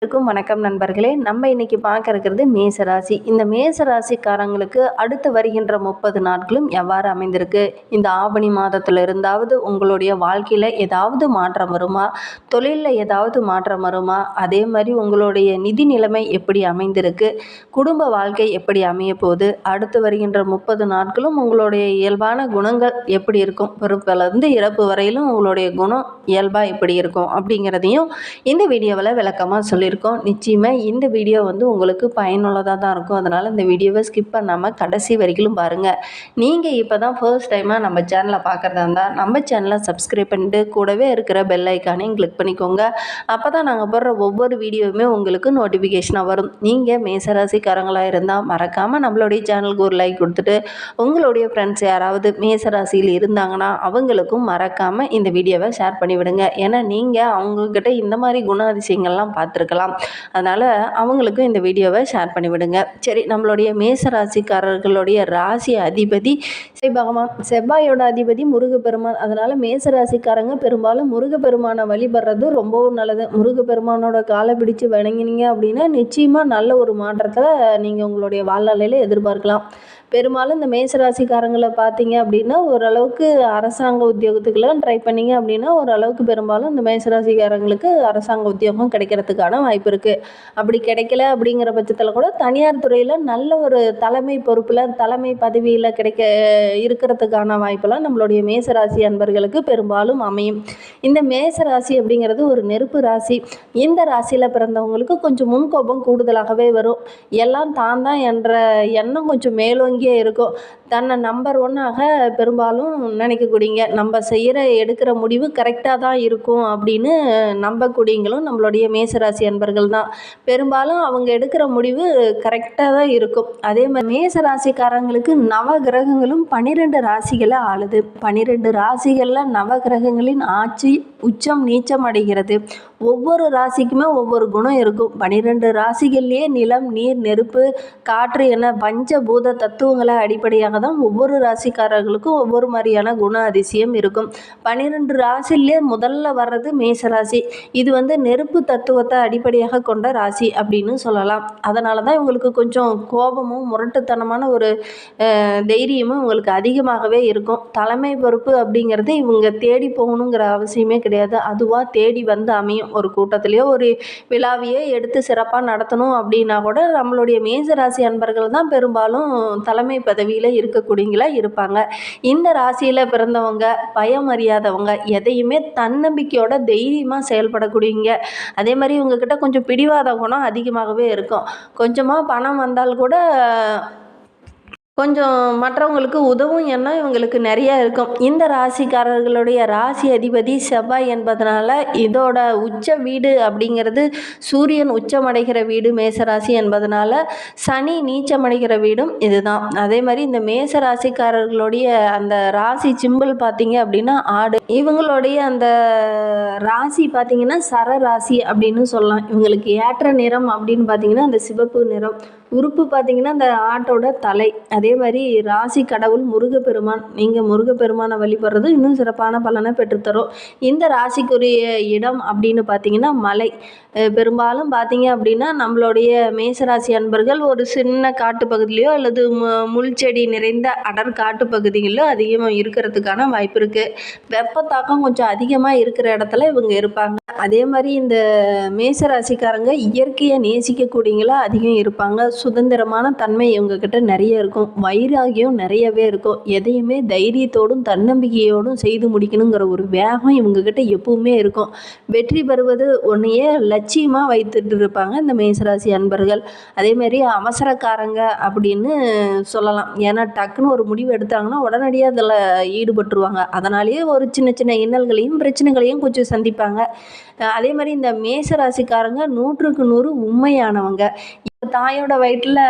வணக்கம் நண்பர்களே. நம்ம இன்னைக்கு பார்க்க இருக்கிறது மேசராசி. இந்த மேசராசிக்காரங்களுக்கு அடுத்து வருகின்ற 30 நாட்களும் எவ்வாறு அமைந்திருக்கு, இந்த ஆவணி மாதத்துல இருந்தாவது உங்களுடைய வாழ்க்கையில ஏதாவது மாற்றம் வருமா, தொழிலில் ஏதாவது மாற்றம் வருமா, அதே மாதிரி உங்களுடைய நிதி நிலைமை எப்படி அமைந்திருக்கு, குடும்ப வாழ்க்கை எப்படி அமைய போகுது, அடுத்து வருகின்ற 30 நாட்களும் உங்களுடைய இயல்பான குணங்கள் எப்படி இருக்கும், பிறப்பிலிருந்து இறப்பு வரையிலும் உங்களுடைய குணம் இயல்பாக எப்படி இருக்கும் அப்படிங்கிறதையும் இந்த வீடியோவில் விளக்கமாக சொல்லியிருக்கோம். நிச்சயமாக இந்த வீடியோ உங்களுக்கு பயனுள்ளதாக தான் இருக்கும். அதனால் இந்த வீடியோவை ஸ்கிப் பண்ணாமல் கடைசி வரைக்கும் பாருங்கள். நீங்கள் இப்போ தான் ஃபர்ஸ்ட் டைமாக நம்ம சேனலை பார்க்குறதா இருந்தால் நம்ம சேனலை சப்ஸ்கிரைப் பண்ணிட்டு கூடவே இருக்கிற பெல் ஐக்கானையும் கிளிக் பண்ணிக்கோங்க. அப்போ தான் நாங்கள் போடுற ஒவ்வொரு வீடியோவுமே உங்களுக்கு நோட்டிஃபிகேஷனாக வரும். நீங்கள் மேசராசிக்காரங்களாக இருந்தால் மறக்காமல் நம்மளுடைய சேனலுக்கு ஒரு லைக் கொடுத்துட்டு உங்களுடைய ஃப்ரெண்ட்ஸ் யாராவது மேசராசியில் இருந்தாங்கன்னா அவங்களுக்கும் மறக்காமல் இந்த வீடியோவை ஷேர் பண்ணிவிடுங்க. ஏன்னா நீங்கள் அவங்கக்கிட்ட இந்த மாதிரி குணாதிசயங்கள்லாம் பார்த்துருக்கலாம். அதனால் அவங்களுக்கும் இந்த வீடியோவை ஷேர் பண்ணிவிடுங்க. சரி, நம்மளுடைய மேசராசிக்காரர்களுடைய ராசி அதிபதி பகவான், செவ்வாயோட அதிபதி முருகப்பெருமான். அதனால் மேசராசிக்காரங்க பெரும்பாலும் முருகப்பெருமானை வழிபடுறது ரொம்பவும் நல்லது. முருகப்பெருமானோட காலை பிடிச்சு வணங்கினீங்க அப்படின்னா நிச்சயமாக நல்ல ஒரு மாற்றத்தை நீங்கள் உங்களுடைய வாழ்நாளையில் எதிர்பார்க்கலாம். பெரும்பாலும் இந்த மேசராசிக்காரங்களை பார்த்தீங்க அப்படின்னா ஓரளவுக்கு அரசாங்க உத்தியோகத்துக்குலாம் ட்ரை பண்ணிங்க அப்படின்னா ஓரளவுக்கு பெரும்பாலும் இந்த மேசராசிக்காரங்களுக்கு அரசாங்க உத்தியோகம் கிடைக்கிறதுக்கான வாய்ப்பு இருக்குது. அப்படி கிடைக்கல அப்படிங்கிற பட்சத்தில் கூட தனியார் துறையில் நல்ல ஒரு தலைமை பொறுப்பில் தலைமை பதவியில் இருக்கிறதுக்கான வாய்ப்பெல்லாம் நம்மளுடைய மேசராசி அன்பர்களுக்கு பெரும்பாலும் அமையும். இந்த மேசராசி அப்படிங்கிறது ஒரு நெருப்பு ராசி. இந்த ராசியில் பிறந்தவங்களுக்கு கொஞ்சம் முன்கோபம் கூடுதலாகவே வரும். எல்லாம் தான் என்ற எண்ணம் கொஞ்சம் மேலோங்கி இருக்கும். தன்னை நம்பர் ஒன்னாக பெரும்பாலும் நினைக்கக்கூடியங்க, நம்ம எடுக்கிற முடிவு கரெக்டாக தான் இருக்கும் அப்படின்னு நம்பக்கூடியங்களும் நம்மளுடைய மேசராசி அன்பர்கள் தான். பெரும்பாலும் அவங்க எடுக்கிற முடிவு கரெக்டாக தான் இருக்கும். அதே மாதிரி மேசராசிக்காரங்களுக்கு நவ கிரகங்களும் 12 ராசிகளை ஆளுது. 12 ராசிகளில் நவ கிரகங்களின் ஆட்சி உச்சம் நீச்சம் அடைகிறது. ஒவ்வொரு ராசிக்குமே ஒவ்வொரு குணம் இருக்கும். 12 ராசிகள்லேயே நிலம், நீர், நெருப்பு, காற்று என பஞ்சபூத தத்துவங்களை அடிப்படையாக தான் ஒவ்வொரு ராசிக்காரர்களுக்கும் ஒவ்வொரு மாதிரியான குண அதிசயம் இருக்கும். 12 ராசிலே முதல்ல வர்றது மேசராசி. இது நெருப்பு தத்துவத்தை அடிப்படையாக கொண்ட ராசி அப்படின்னு சொல்லலாம். அதனால தான் இவங்களுக்கு கொஞ்சம் கோபமும் முரட்டுத்தனமான ஒரு தைரியமும் இவங்களுக்கு அதிகமாகவே இருக்கும். தலைமை பொறுப்பு அப்படிங்கிறது இவங்க தேடி போகணுங்கிற அவசியமே கிடையாது. அதுவாக தேடி அமையும். ஒரு கூட்டத்திலேயோ ஒரு விழாவையோ எடுத்து சிறப்பாக நடத்தணும் அப்படின்னா கூட நம்மளுடைய மேசராசி அன்பர்கள் தான் பெரும்பாலும் தலைமை பதவியில் இருக்கக்கூடியங்களா இருப்பாங்க. இந்த ராசியில் பிறந்தவங்க பயம் அறியாதவங்க, எதையுமே தன்னம்பிக்கையோட தைரியமாக செயல்படக்கூடியவங்க. அதே மாதிரி இவங்கக்கிட்ட கொஞ்சம் பிடிவாத குணம் அதிகமாகவே இருக்கும். கொஞ்சமாக பணம் வந்தால் கூட கொஞ்சம் மற்றவங்களுக்கு உதவும் எண்ணம் இவங்களுக்கு நிறைய இருக்கும். இந்த ராசிக்காரர்களுடைய ராசி அதிபதி செவ்வாய் என்பதனால இதோட உச்ச வீடு அப்படிங்கிறது சூரியன் உச்சமடைகிற வீடு மேசராசி என்பதனால சனி நீச்சமடைகிற வீடும் இதுதான். அதே மாதிரி இந்த மேசராசிக்காரர்களுடைய அந்த ராசி சிம்பிள் பார்த்தீங்க அப்படின்னா ஆடு. இவங்களுடைய அந்த ராசி பார்த்தீங்கன்னா சர ராசி அப்படின்னு சொல்லலாம். இவங்களுக்கு ஏற்ற நிறம் அப்படின்னு பார்த்தீங்கன்னா அந்த சிவப்பு நிறம். உறுப்பு பார்த்தீங்கன்னா அந்த ஆட்டோட தலை. அதே மாதிரி ராசி கடவுள் முருகப்பெருமான். நீங்கள் முருகப்பெருமானை வழிபடுறது இன்னும் சிறப்பான பலனை பெற்றுத்தரும். இந்த ராசிக்குரிய இடம் அப்படின்னு பார்த்தீங்கன்னா மலை. பெரும்பாலும் பார்த்தீங்க அப்படின்னா நம்மளுடைய மேசராசி அன்பர்கள் ஒரு சின்ன காட்டு பகுதியிலையோ அல்லது முள் செடி நிறைந்த அடர் காட்டு பகுதிகளிலோ அதிகமாக இருக்கிறதுக்கான வாய்ப்பு இருக்குது. வெப்ப தாக்கம் கொஞ்சம் அதிகமாக இருக்கிற இடத்துல இவங்க இருப்பாங்க. அதே மாதிரி இந்த மேசராசிக்காரங்க இயற்கையை நேசிக்கக்கூடியங்களா அதிகம் இருப்பாங்க. சுதந்திரமான தன்மை இவங்கக்கிட்ட நிறைய இருக்கும். வைராகியம் நிறையவே இருக்கும். எதையுமே தைரியத்தோடும் தன்னம்பிக்கையோடும் செய்து முடிக்கணுங்கிற ஒரு வேகம் இவங்கக்கிட்ட எப்பவுமே இருக்கும். வெற்றி பெறுவது ஒன்றையே லட்சியமாக வைத்துட்டு இருப்பாங்க இந்த மேசராசி அன்பர்கள். அதேமாரி அவசரக்காரங்க அப்படின்னு சொல்லலாம். ஏன்னா டக்குன்னு ஒரு முடிவு எடுத்தாங்கன்னா உடனடியாக அதில் ஈடுபட்டுருவாங்க. அதனாலேயே ஒரு சின்ன சின்ன இன்னல்களையும் பிரச்சனைகளையும் கொஞ்சம் சந்திப்பாங்க. அதே மாதிரி இந்த மேசராசிக்காரங்க 100க்கு 100 உண்மையானவங்க. தாயோட வயிற்றில்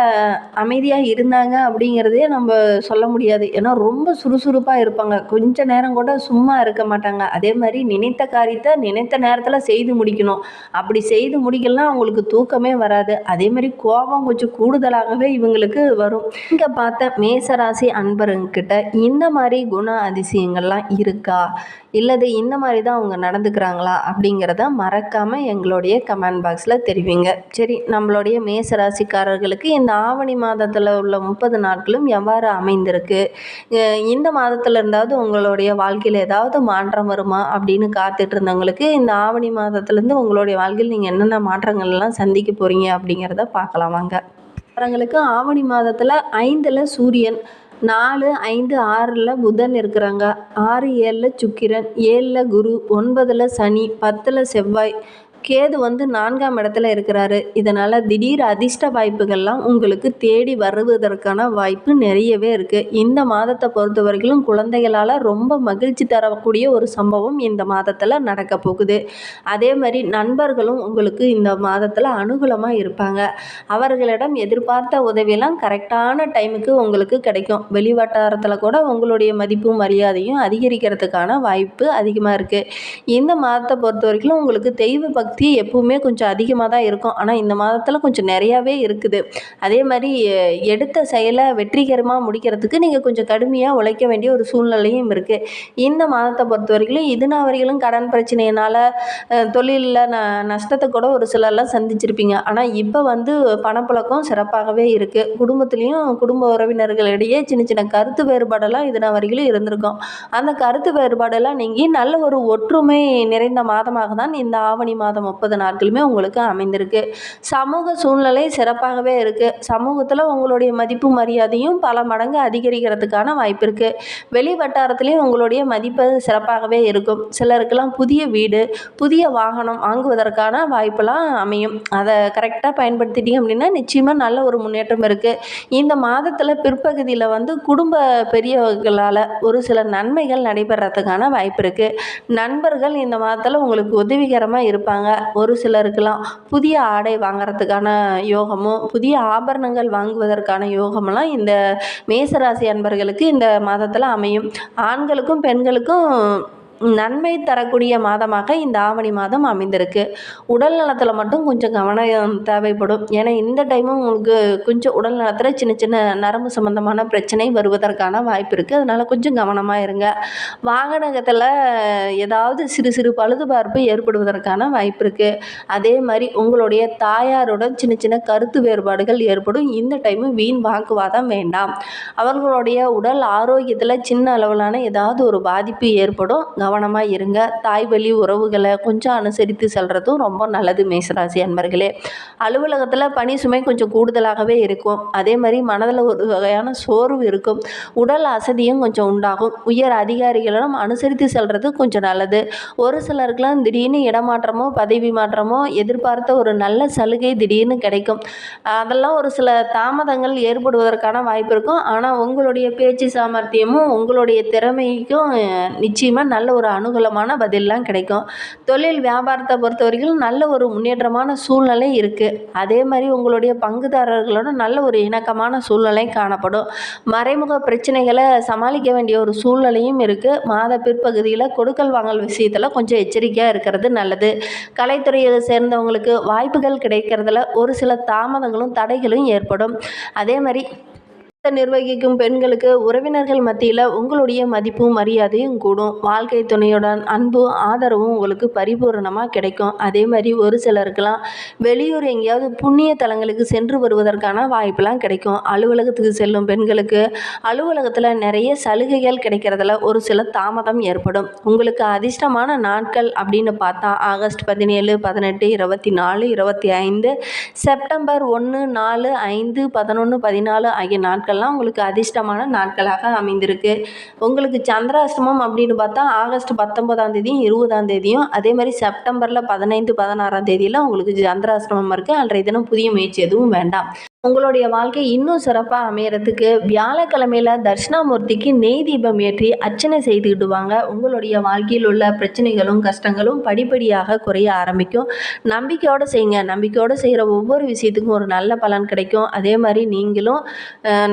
அமைதியாக இருந்தாங்க அப்படிங்கிறதே நம்ம சொல்ல முடியாது. ஏன்னா ரொம்ப சுறுசுறுப்பாக இருப்பாங்க. கொஞ்ச நேரம் கூட சும்மா இருக்க மாட்டாங்க. அதே மாதிரி நினைத்த காரியத்தை நினைத்த நேரத்தில் செய்து முடிக்கணும். அப்படி செய்து முடிக்கலனா அவங்களுக்கு தூக்கமே வராது. அதே மாதிரி கோபம் கொஞ்சம் கூடுதலாகவே இவங்களுக்கு வரும். இங்கே பார்த்த மேசராசி அன்பருங்கிட்ட இந்த மாதிரி குண அதிசயங்கள்லாம் இருக்கா, இல்லது இந்த மாதிரி தான் அவங்க நடந்துக்கிறாங்களா அப்படிங்கிறத மறக்காமல் எங்களுடைய கமெண்ட் பாக்ஸில் தெரிவிங்க. சரி, நம்மளுடைய மேசராசிக்காரர்களுக்கு இந்த ஆவணி மாதத்தில் உள்ள 30 நாட்களும் எவ்வாறு அமைந்திருக்கு, இந்த மாதத்தில் இருந்தாவது உங்களுடைய வாழ்க்கையில் ஏதாவது மாற்றம் வருமா அப்படின்னு காத்துட்டு இருந்தவங்களுக்கு இந்த ஆவணி மாதத்துலேருந்து உங்களுடைய வாழ்க்கையில் நீங்கள் என்னென்ன மாற்றங்கள்லாம் சந்திக்க போகிறீங்க அப்படிங்கிறத பார்க்கலாம் வாங்க. அவங்களுக்கு ஆவணி மாதத்தில் 5ல் சூரியன், 4, 5, 6ல் புதன் இருக்கிறாங்க. 6, 7ல் சுக்கிரன், 7ல் குரு, 9ல் சனி, 10ல் செவ்வாய், கேது 4ஆம் இடத்துல இருக்கிறாரு. இதனால் திடீர் அதிர்ஷ்ட வாய்ப்புகள்லாம் உங்களுக்கு தேடி வருவதற்கான வாய்ப்பு நிறையவே இருக்குது. இந்த மாதத்தை பொறுத்த வரைக்கும் குழந்தைகளால் ரொம்ப மகிழ்ச்சி தரக்கூடிய ஒரு சம்பவம் இந்த மாதத்தில் நடக்க போகுது. அதே மாதிரி நண்பர்களும் உங்களுக்கு இந்த மாதத்தில் அனுகூலமாக இருப்பாங்க. அவர்களிடம் எதிர்பார்த்த உதவியெல்லாம் கரெக்டான டைமுக்கு உங்களுக்கு கிடைக்கும். வெளிவட்டாரத்தில் கூட உங்களுடைய மதிப்பும் மரியாதையும் அதிகரிக்கிறதுக்கான வாய்ப்பு அதிகமாக இருக்குது. இந்த மாதத்தை பொறுத்த வரைக்கும் உங்களுக்கு தெய்வ பக்தி எப்பவுமே கொஞ்சம் அதிகமாக தான் இருக்கும். ஆனால் இந்த மாதத்தில் கொஞ்சம் நிறையாவே இருக்குது. அதே மாதிரி எடுத்த செயலை வெற்றிகரமாக முடிக்கிறதுக்கு நீங்கள் கொஞ்சம் கடுமையாக உழைக்க வேண்டிய ஒரு சூழ்நிலையும் இருக்குது. இந்த மாதத்தை பொறுத்த வரைக்கும் இதுநாள் வரைக்கும் கடன் பிரச்சனையினால் தொழிலில் நஷ்டத்தை கூட ஒரு சிலர்லாம் சந்திச்சிருப்பீங்க. ஆனால் இப்போ பணப்புழக்கம் சிறப்பாகவே இருக்குது. குடும்பத்துலேயும் குடும்ப உறவினர்களிடையே சின்ன சின்ன கருத்து வேறுபாடெல்லாம் இதுநாள் வரைக்கும் இருந்திருக்கும். அந்த கருத்து வேறுபாடெல்லாம் நீங்கி நல்ல ஒரு ஒற்றுமை நிறைந்த மாதமாக தான் இந்த ஆவணி மாதம் 30 நாட்களுமே உங்களுக்கு அமைந்திருக்கு. சமூக சூழ்நிலை சிறப்பாகவே இருக்குது. சமூகத்தில் உங்களுடைய மதிப்பு மரியாதையும் பல மடங்கு அதிகரிக்கிறதுக்கான வாய்ப்பு இருக்குது. வெளி வட்டாரத்துலேயும் உங்களுடைய மதிப்பு சிறப்பாகவே இருக்கும். சிலருக்கெல்லாம் புதிய வீடு, புதிய வாகனம் வாங்குவதற்கான வாய்ப்பெல்லாம் அமையும். அதை கரெக்டாக பயன்படுத்திட்டீங்க அப்படின்னா நிச்சயமாக நல்ல ஒரு முன்னேற்றம் இருக்குது. இந்த மாதத்தில் பிற்பகுதியில் குடும்ப பெரியவர்களால் ஒரு சில நன்மைகள் நடைபெறத்துக்கான வாய்ப்பு இருக்குது. நண்பர்கள் இந்த மாதத்தில் உங்களுக்கு உதவிகரமாக இருப்பாங்க. ஒரு சிலருக்கெல்லாம் புதிய ஆடை வாங்கிறதுக்கான யோகமும் புதிய ஆபரணங்கள் வாங்குவதற்கான யோகமெல்லாம் இந்த மேசராசி அன்பர்களுக்கு இந்த மாதத்தில் அமையும். ஆண்களுக்கும் பெண்களுக்கும் நன்மை தரக்கூடிய மாதமாக இந்த ஆவணி மாதம் அமைந்திருக்கு. உடல் நலத்தில் மட்டும் கொஞ்சம் கவனம் தேவைப்படும். ஏன்னா இந்த டைமும் உங்களுக்கு கொஞ்சம் உடல் நலத்தில் சின்ன சின்ன நரம்பு சம்பந்தமான பிரச்சனை வருவதற்கான வாய்ப்பு இருக்குது. அதனால் கொஞ்சம் கவனமாக இருங்க. வாகனத்தில் ஏதாவது சிறு சிறு பழுதுபார்ப்பு ஏற்படுவதற்கான வாய்ப்பு இருக்குது. அதே மாதிரி உங்களுடைய தாயாருடன் சின்ன சின்ன கருத்து வேறுபாடுகள் ஏற்படும். இந்த டைமு வீண் வாக்குவாதம் வேண்டாம். அவர்களுடைய உடல் ஆரோக்கியத்தில் சின்ன அளவிலான ஏதாவது ஒரு பாதிப்பு ஏற்படும். கவனமாக இருங்க. தாய் வழி உறவுகளை கொஞ்சம் அனுசரித்து செல்றதும் ரொம்ப நல்லது மேசராசி அன்பர்களே. அலுவலகத்தில் பணி சுமை கொஞ்சம் கூடுதலாகவே இருக்கும். அதே மாதிரி மனதில் ஒரு வகையான சோர்வு இருக்கும். உடல் அசதியும் கொஞ்சம் உண்டாகும். உயர் அதிகாரிகளிடம் அனுசரித்து செல்றது கொஞ்சம் நல்லது. ஒரு சிலருக்கெல்லாம் திடீர்னு இடமாற்றமோ பதவி மாற்றமோ எதிர்பார்த்த ஒரு நல்ல சலுகை திடீர்னு கிடைக்கும். அதெல்லாம் ஒரு சில தாமதங்கள் ஏற்படுவதற்கான வாய்ப்பு இருக்கும். ஆனால் உங்களுடைய பேச்சு சாமர்த்தியமும் உங்களுடைய திறமைக்கும் நிச்சயமாக நல்ல ஒரு அனுகூலமான பதிலெலாம் கிடைக்கும். தொழில் வியாபாரத்தை பொறுத்த வரைக்கும் நல்ல ஒரு முன்னேற்றமான சூழ்நிலை இருக்குது. அதே மாதிரி உங்களுடைய பங்குதாரர்களோட நல்ல ஒரு இணக்கமான சூழ்நிலை காணப்படும். மறைமுக பிரச்சனைகளை சமாளிக்க வேண்டிய ஒரு சூழ்நிலையும் இருக்குது. மாத பிற்பகுதியில் கொடுக்கல் வாங்கல் விஷயத்தில் கொஞ்சம் எச்சரிக்கையாக இருக்கிறது நல்லது. கலைத்துறையை சேர்ந்தவங்களுக்கு வாய்ப்புகள் கிடைக்கிறதுல ஒரு சில தாமதங்களும் தடைகளும் ஏற்படும். அதே மாதிரி நிர்வகிக்கும் பெண்களுக்கு உறவினர்கள் மத்தியில் உங்களுடைய மதிப்பும் மரியாதையும் கூடும். வாழ்க்கை துணையுடன் அன்பும் ஆதரவும் உங்களுக்கு பரிபூரணமாக கிடைக்கும். அதே மாதிரி ஒரு சிலருக்கெல்லாம் வெளியூர் எங்கேயாவது புண்ணிய தலங்களுக்கு சென்று வருவதற்கான வாய்ப்பெலாம் கிடைக்கும். அலுவலகத்துக்கு செல்லும் பெண்களுக்கு அலுவலகத்தில் நிறைய சலுகைகள் கிடைக்கிறதுல ஒரு சில தாமதம் ஏற்படும். உங்களுக்கு அதிர்ஷ்டமான நாட்கள் அப்படின்னு பார்த்தா ஆகஸ்ட் 17, 18, 24, 25, செப்டம்பர் 1, 4, 5, 11, 14 ஆகிய நாட்கள் உங்களுக்கு அதிர்ஷ்டமான நாட்களாக அமைந்திருக்கு. உங்களுக்கு சந்திராஷ்டமம் அப்படின்னு பார்த்தா ஆகஸ்ட் 19ஆம் தேதியும் 20ஆம் தேதியும், அதே மாதிரி செப்டம்பரில் 15, 16ஆம் தேதியில் உங்களுக்கு சந்திராஷ்டமம் இருக்குது. அன்றைய தினம் புதிய முயற்சி எதுவும் வேண்டாம். உங்களுடைய வாழ்க்கை இன்னும் சிறப்பாக அமையறதுக்கு வியாழக்கிழமையில் தட்சிணாமூர்த்திக்கு நெய் தீபம் ஏற்றி அர்ச்சனை செய்துக்கிட்டு வாங்க. உங்களுடைய வாழ்க்கையில் உள்ள பிரச்சனைகளும் கஷ்டங்களும் படிப்படியாக குறைய ஆரம்பிக்கும். நம்பிக்கையோடு செய்யுங்க. நம்பிக்கையோடு செய்கிற ஒவ்வொரு விஷயத்துக்கும் ஒரு நல்ல பலன் கிடைக்கும். அதே மாதிரி நீங்களும்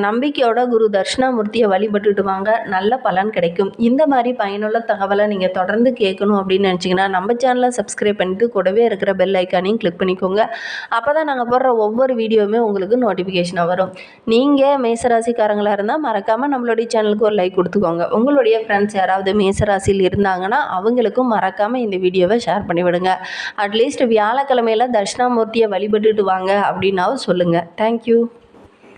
நம்பிக்கையோட குரு தட்சிணாமூர்த்தியை வழிபட்டுட்டு வாங்க, நல்ல பலன் கிடைக்கும். இந்த மாதிரி பயனுள்ள தகவலை நீங்கள் தொடர்ந்து கேட்கணும் அப்படின்னு நினச்சிங்கன்னா நம்ம சேனலை சப்ஸ்கிரைப் பண்ணிட்டு கூடவே இருக்கிற பெல் ஐக்கானையும் கிளிக் பண்ணிக்கோங்க. அப்போ தான் நாங்கள் போடுற ஒவ்வொரு வீடியோவுமே உங்களுக்கு நோட்டிஃபிகேஷனாக வரும். நீங்கள் மேசராசிக்காரங்களாக இருந்தால் மறக்காமல் நம்மளுடைய சேனலுக்கு ஒரு லைக் கொடுத்துக்கோங்க. உங்களுடைய ஃப்ரெண்ட்ஸ் யாராவது மேசராசியில் இருந்தாங்கன்னா அவங்களுக்கும் மறக்காமல் இந்த வீடியோவை ஷேர் பண்ணிவிடுங்க. அட்லீஸ்ட் வியாழக்கிழமையில் தட்சிணாமூர்த்தியை வழிபட்டுட்டு வாங்க அப்படின்னாவும் சொல்லுங்கள். தேங்க்யூ.